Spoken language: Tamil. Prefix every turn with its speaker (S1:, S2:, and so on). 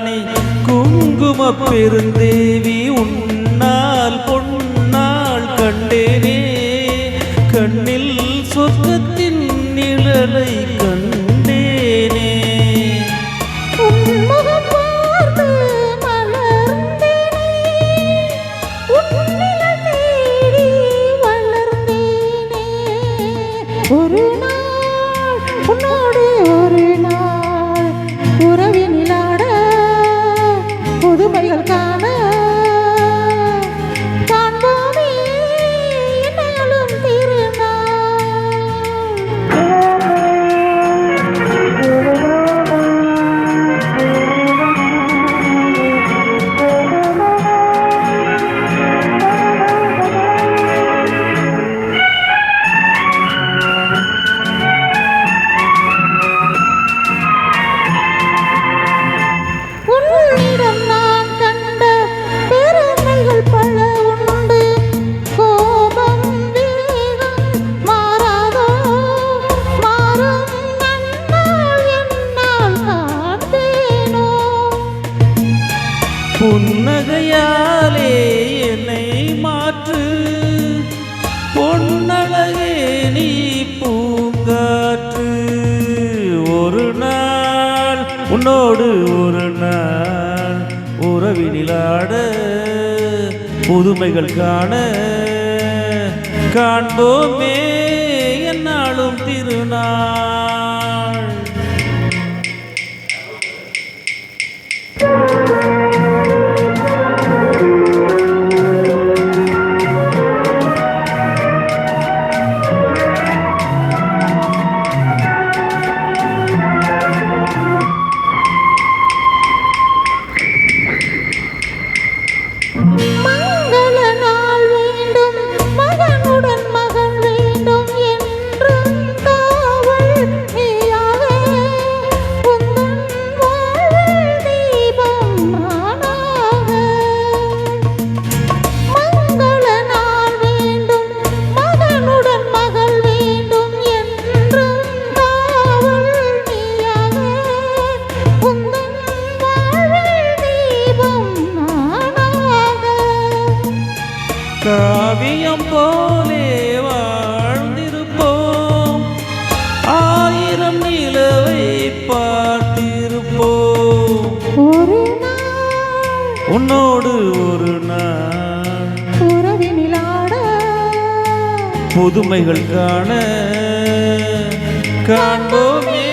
S1: ராணி குங்கும பெருந்தேவி உன்னால் பொன்னால் கண்டேனே கண்ணில் சொர்க்கத்தின் நிழலை கண்டேனே
S2: ஒரு நாள் உன்னோடு ஒரு நாள் உறவினிலாட புதுமைகள் காண காண்போமே என்னாலும்
S1: புன்னகையாலே என்னை மாற்று பொன்னழகே நீ பூங்காற்று ஒரு நாள் உன்னோடு ஒரு நாள் உறவினிலாட புதுமைகள் காண காண்போமே என்னாலும் திருநாள் காவியம் போலே வாழ்ந்திருப்போம் ஆயிரம் நிலவை பார்த்திருப்போம்
S2: ஒரு நாள்
S1: உன்னோடு ஒரு நாள்
S2: உறவினிலாட
S1: புதுமைகள் காண காண்போமே